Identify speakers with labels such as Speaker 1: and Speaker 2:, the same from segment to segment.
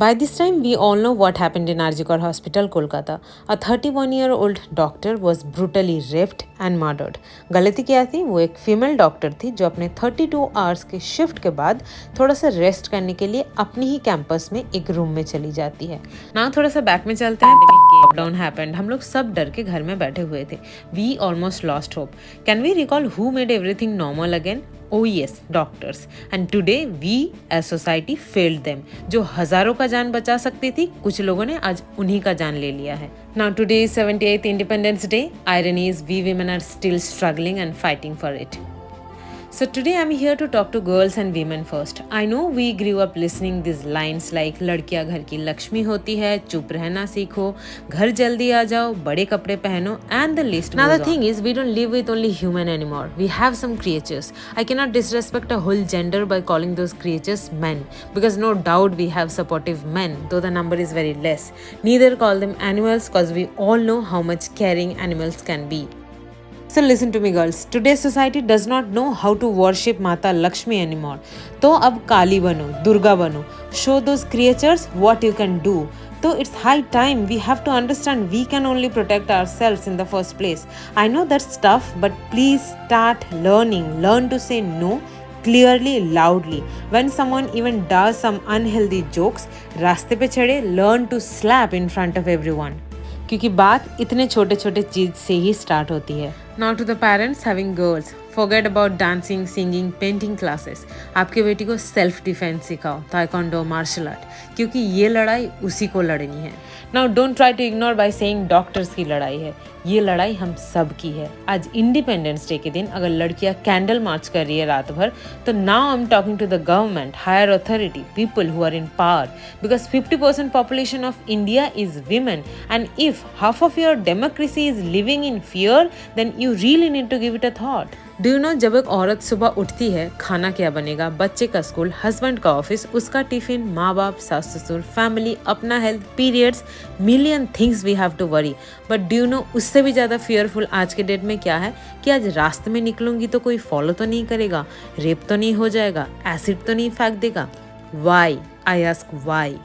Speaker 1: By this time, we all know what happened in Arjikar Hospital, Kolkata. A 31-year-old doctor was brutally raped and murdered. गलती क्या थी? वो एक female doctor थी जो अपने 32 आवर्स के शिफ्ट के बाद थोड़ा सा रेस्ट करने के लिए अपनी ही कैंपस में एक रूम में चली जाती है। ना थोड़ा सा बैक में चलते हैं। लॉकडाउन हैपेंड, हम लोग सब डर के घर में बैठे हुए थे। We almost lost hope. Can we recall who made everything normal again? Oh yes, doctors. And today we as society failed them. जो हजारों का जान बचा सकती थी, कुछ लोगों ने आज उन्हीं का जान ले लिया है. Now today is 78th Independence Day. Irony is we women are still struggling and fighting for it. So today I'm here to talk to girls and women first. I know we grew up listening these lines like लड़कियां घर की लक्ष्मी होती है, चुप रहना सीखो, घर जल्दी आ जाओ, बड़े कपड़े पहनो, and the list goes on. Now the thing is, we don't live with only human anymore. We have some creatures. I cannot disrespect a whole gender by calling those creatures men, because no doubt we have supportive men, though the number is very less. Neither call them animals, cause we all know how much caring animals can be. So listen to me girls, today's society does not know how to worship Mata Lakshmi anymore. तो अब काली बनो, दुर्गा बनो, show those creatures what you can do. So it's high time we have to understand we can only protect ourselves in the first place. I know that's tough, but please start learning. Learn to say no clearly, loudly. When someone even does some unhealthy jokes, रास्ते पे चढ़े, learn to slap in front of everyone. क्योंकि बात इतने छोटे छोटे चीज से ही स्टार्ट होती है. Now to the parents having girls, forget about dancing, singing, painting classes. आपके बेटी को सेल्फ डिफेंस सिखाओ, ताइक्वांडो, मार्शल आर्ट, क्योंकि ये लड़ाई उसी को लड़नी है. Now don't try to ignore by saying doctors की लड़ाई है. ये लड़ाई हम सब की है. आज इंडिपेंडेंस डे के दिन अगर लड़कियां कैंडल मार्च कर रही है रात भर, तो now I am talking to the government, higher authority, people who are in power, because 50% population of India is women, and if half of your democracy is living in fear, then you really need to give it a thought. Do you know, जब एक औरत सुबह उठती है, खाना क्या बनेगा, बच्चे का स्कूल, हस्बैंड का ऑफिस, उसका टिफिन, माँ बाप, सास ससुर, फैमिली, अपना health, periods, million things we have to worry. But do you know, उससे भी ज़्यादा फियरफुल आज के डेट में क्या है कि आज रास्ते में निकलूंगी तो कोई फॉलो तो नहीं करेगा, रेप तो नहीं हो जाएगा, एसिड तो नहीं फेंक देगा. Why? I ask why.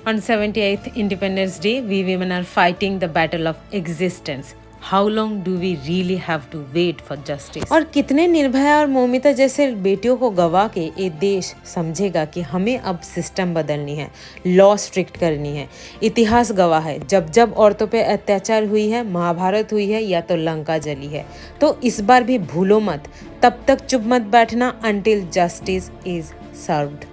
Speaker 1: On 78th Independence Day, we women are fighting the battle of existence. How long do we really have to wait for justice? और कितने निर्भया और मौमिता जैसे बेटियों को गवा के ये देश समझेगा कि हमें अब सिस्टम बदलनी है, लॉ स्ट्रिक्ट करनी है. इतिहास गवाह है, जब जब औरतों पे अत्याचार हुई है, महाभारत हुई है या तो लंका जली है. तो इस बार भी भूलो मत, तब तक चुप मत बैठना until justice is served.